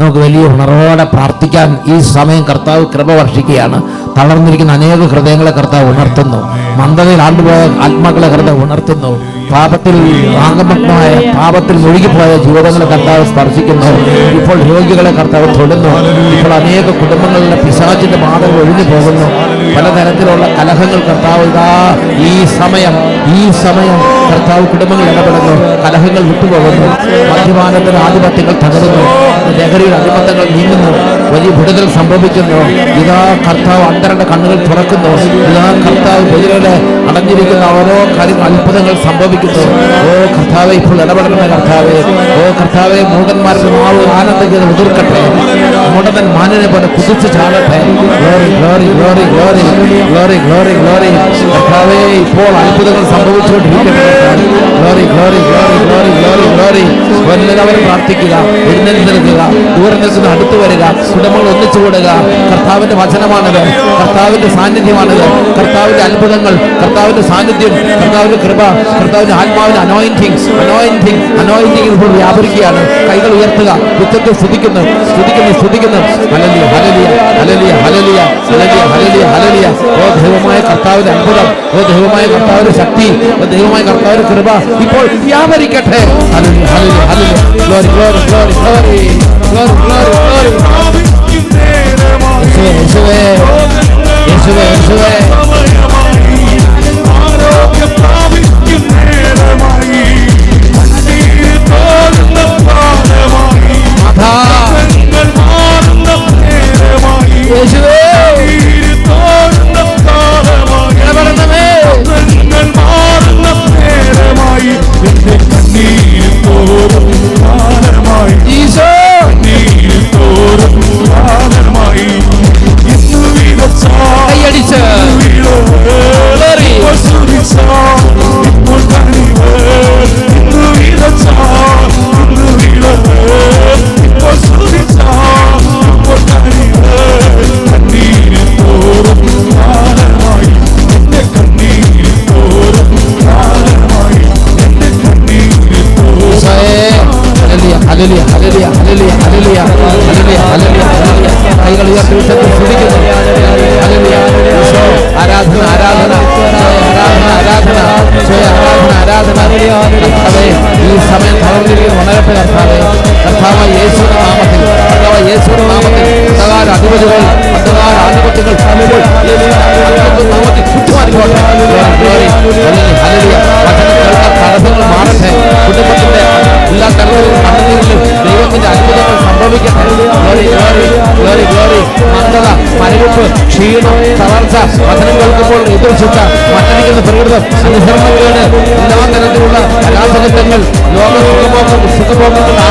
നമുക്ക് വലിയ ഉണർവോടെ പ്രാർത്ഥിക്കാൻ ഈ സമയം കർത്താവ് കൃപ വർഷിക്കുകയാണ്. തളർന്നിരിക്കുന്ന അനേക ഹൃദയങ്ങളെ കർത്താവ് ഉണർത്തുന്നു. മന്ദതയിൽ ആണ്ടുപോയ ആത്മാക്കളെ കർത്താവ് ഉണർത്തുന്നു. പാപത്തിൽ ആകമഗ്നമായ പാപത്തിൽ മുഴുകിപ്പോയ ജീവിതങ്ങളെ കർത്താവ് സ്പർശിക്കുന്നു. ഇപ്പോൾ രോഗികളെ കർത്താവ് തൊടുന്നു. ഇപ്പോൾ അനേക കുടുംബങ്ങളിലെ പിശാചിന്റെ ബാധകൾ ഒഴിഞ്ഞു പോകുന്നു. പലതരത്തിലുള്ള കലഹങ്ങൾ കർത്താവ് ഈ സമയം കർത്താവ് കുടുംബങ്ങൾ ഇടപെടുന്നു. കലഹങ്ങൾ വിട്ടുപോകുന്നു. മദ്യപാനത്തിന്റെ ആധിപത്യങ്ങൾ തകരുന്നു. ലഹരിയുടെ അടിമത്തങ്ങൾ നീങ്ങുന്നു. വലിയ വിടുതൽ സംഭവിക്കുന്നു. ഇതാ കർത്താവ് അന്തരുടെ കണ്ണുകൾ തുറക്കുന്നു. ഇതാ കർത്താവ് ബലികളെ അടഞ്ഞിരിക്കുന്ന ഓരോ അത്ഭുതങ്ങൾ സംഭവിക്കുന്നു. ഓ കർത്താവെ, ഇപ്പോൾ ഇടപെടണമേ കർത്താവെ. ഓ കർത്താവെ, മൂടന്മാരുടെ നാവ് ആനന്ദഗീതം ഉതിർക്കട്ടെ. മുടന്തൻ മാനിനെ പോലെ കുതിച്ചു ചാടട്ടെ. Glory glory glory glory glory glory glory. കർത്താവെ, ഇപ്പോൾ അത്ഭുതങ്ങൾ സംഭവിച്ചുകൊണ്ടിരിക്കട്ടെ. Glory glory glory glory glory glory. എല്ലാവരും പ്രാർത്ഥിക്കുക, എഴുന്നേറ്റ് നിൽക്കുക, ദൂരെ നിൽക്കുന്ന അടുത്ത് വരിക, കുടുംബങ്ങൾ ഒന്നിച്ചു കൂടുക. കർത്താവിന്റെ വചനമാണിത്, കർത്താവിന്റെ സാന്നിധ്യമാണിത്, കർത്താവിന്റെ അത്ഭുതങ്ങൾ, കർത്താവിന്റെ സാന്നിധ്യം, കർത്താവിന്റെ കൃപ, കർത്താവിന്റെ ആത്മാവിന്റെ അനോയിന്റിങ് ഇപ്പോൾ വ്യാപരിക്കുകയാണ്. കൈകൾ ഉയർത്തുക, ഉച്ചത്തിൽ സ്തുതിക്കുന്നു സ്തുതിക്കുന്നു സ്തുതിക്കുന്നു. Hallelujah hallelujah hallelujah hallelujah hallelujah hallelujah hallelujah. ഓ ദൈവമായ കർത്താവിന്റെ അത്ഭുതം, ഓ ദൈവമായ കർത്താവിന്റെ ശക്തി, ഓ ദൈവമായ കർത്താവിന്റെ കൃപ ഇപ്പോൾ വ്യാപരിക്കട്ടെ. Hallelujah hallelujah hallelujah. Glory glory glory glory glory glory glory. യേശുവേ യേശുവേ യേശുവേ. Hallelujah hallelujah hallelujah hallelujah hallelujah hallelujah hallelujah. കൈകൾ ഉയർത്തി സ്തുതിക്കുന്നു. ഹല്ലേലൂയ. ആരാധന ആരാധന ആരാധന ആരാധന ആരാധന ആരാധന. കർത്താവേ, ഈ സമയം തളർന്നിരിക്കുന്ന ഉണരട്ടെ കർത്താവേ. കർത്താവ് യേശുവിന്റെ നാമത്തിൽ, കർത്താവ് യേശുവിന്റെ നാമത്തിൽ അന്ധകാര അധിപതികൾ, അന്ധകാര ആധിപത്യങ്ങൾ നാമത്തിൽ ചുറ്റുമാറിക്കോട്ടെ. ഹല്ലേലൂയ. വചനങ്ങളുടെ തടസ്സങ്ങൾ മാറട്ടെ. കുടുംബത്തിന്റെ എല്ലാ തലങ്ങളിലും കണ്ണുനീരിലും ദൈവത്തിന്റെ അത്ഭുതങ്ങൾ സംഭവിക്കട്ടെ. Glory glory glory glory. മന്ദത, മരവിപ്പ്, ക്ഷീണം, തളർച്ച, വചനം കേൾക്കുമ്പോൾ എതിർച്ചിട്ട, മറ്റടിക്കുന്ന പ്രകൃതം, അനുസരണക്കേട്, എല്ലാ തരത്തിലുള്ള കലാസകത്വങ്ങൾ, ലോക സുഖഭോഗങ്ങളുടെ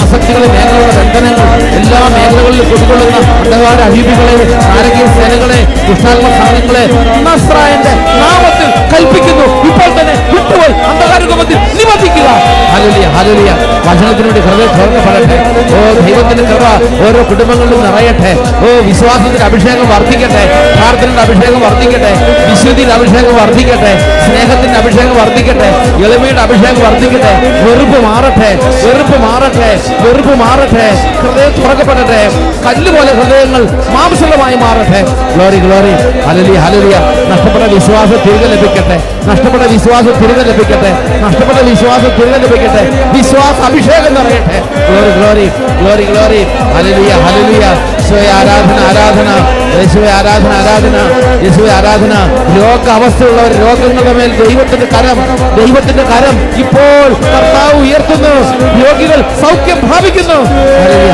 ആസക്തികളെ മേഖലയുടെ ബന്ധനങ്ങൾ, എല്ലാ മേഖലകളിലും കുടികൊള്ളുന്ന അന്ധകാര അഴിവുകളെ, നാരകീയ സേനകളെ, ദുഷ്ടാത്മ സംഘങ്ങളെ നസ്രായന്റെ നാമത്തിൽ കൽപ്പിക്കുന്നു. ഇപ്പോൾ തന്നെ വിട്ടുപോയി അന്ധകാര രൂപത്തിൽ നിവർത്തിക്കുക. Hallelujah hallelujah. വചനത്തിനുവേണ്ടി ഹൃദയം തുറക്കപ്പെടട്ടെ. ഓ ദൈവത്തിന്റെ കൃപ ഓരോ കുടുംബങ്ങളിലും നിറയട്ടെ. ഓ വിശ്വാസത്തിന്റെ അഭിഷേകം വർദ്ധിക്കട്ടെ. പ്രാർത്ഥനയുടെ അഭിഷേകം വർദ്ധിക്കട്ടെ. വിശുദ്ധിയുടെ അഭിഷേകം വർദ്ധിക്കട്ടെ. സ്നേഹത്തിന്റെ അഭിഷേകം വർദ്ധിക്കട്ടെ. എളിമയുടെ അഭിഷേകം വർദ്ധിക്കട്ടെ. വെറുപ്പ് മാറട്ടെ, വെറുപ്പ് മാറട്ടെ, വെറുപ്പ് മാറട്ടെ. ഹൃദയം തുറക്കപ്പെടട്ടെ. കല്ലുപോലെ ഹൃദയങ്ങൾ മാംസളമായി മാറട്ടെ. Glory glory hallelujah hallelujah. നഷ്ടപ്പെട്ട വിശ്വാസം തിരികെ ലഭിക്കട്ടെ. നഷ്ടപ്പെട്ട വിശ്വാസം തിരികെ ലഭിക്കട്ടെ. നഷ്ടപ്പെട്ട വിശ്വാസം തിരികെ ലഭിക്കട്ടെ. വിശ്വാസ അഭിഷേകം നിറയട്ടെ. Glory glory glory glory. Hallelujah hallelujah. യേശുവേ ആരാധന ആരാധന. യേശുവേ ആരാധന ആരാധന. യേശുവേ ആരാധന. രോഗ അവസ്ഥയുള്ളവർ, രോഗങ്ങളുടെ മേൽ ദൈവത്തിന്റെ കരം ഇപ്പോൾ കർത്താവ് ഉയർത്തുന്നു. രോഗികൾ സൗഖ്യം പ്രാപിക്കുന്നു.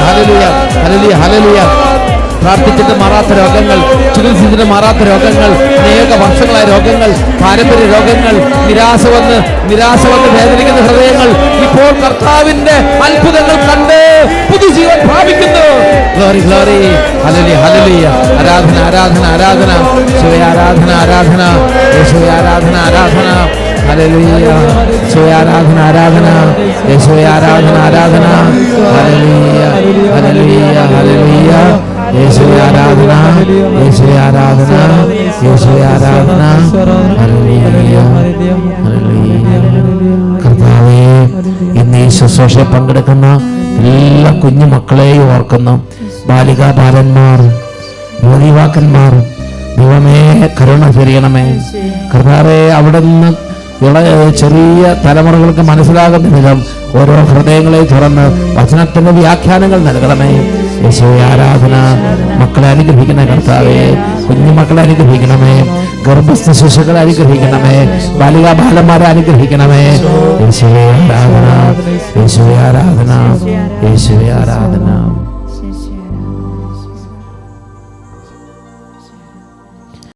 Hallelujah hallelujah hallelujah. പ്രാർത്ഥിച്ചിട്ട് മാറാത്ത രോഗങ്ങൾ, ചികിത്സിച്ചിട്ട് മാറാത്ത രോഗങ്ങൾ, അനേക വർഷങ്ങളായ രോഗങ്ങൾ, പാരമ്പര്യ രോഗങ്ങൾ, നിരാശ വന്ന് വേദനിക്കുന്ന ഹൃദയങ്ങൾ ഇപ്പോൾ കർത്താവിന്റെ അത്ഭുതങ്ങൾ കണ്ട് പുതുജീവൻ പ്രാപിക്കുന്നു. Glory glory hallelujah hallelujah. ആരാധന ആരാധന ആരാധന. യേശുവേ ആരാധന ആരാധന. യേശുവേ ആരാധന ആരാധന. ഹല്ലേലൂയ. യേശുവേ ആരാധന ആരാധന. യേശുവേ ആരാധന ആരാധന. Hallelujah hallelujah hallelujah. യേശുവേ ആരാധന, യേശുവേ ആരാധന, യേശുവേ ആരാധന. Hallelujah hallelujah. കർത്താവേ, ഇന്ന് ഈ ശുശ്രൂഷയിൽ പങ്കെടുക്കുന്ന എല്ലാ കുഞ്ഞു മക്കളെയും ഓർക്കുന്നു. ബാലികാ ബാലന്മാർ, യുവതീവാക്കന്മാർ, ദൈവമേ കരുണ ചൊരിയണമേ. കർത്താവേ, അവിടെ നിന്ന് ചെറിയ തലമുറകൾക്ക് മനസ്സിലാകുന്ന വിധം ഓരോ ഹൃദയങ്ങളെ തുറന്ന് വചനത്തിന്റെ വ്യാഖ്യാനങ്ങൾ നൽകണമേ. യേശുവേ ആരാധന. മക്കളെ അനുഗ്രഹിക്കണേ കർത്താവേ, കുഞ്ഞുമക്കളെ അനുഗ്രഹിക്കണമേ, ഗർഭസ്ഥ ശിശുക്കളെ അനുഗ്രഹിക്കണമേ, ബാലികാ ബാലന്മാരെ അനുഗ്രഹിക്കണമേ. യേശുവേ ആരാധന, യേശുവേ ആരാധന, യേശുവേ ആരാധന.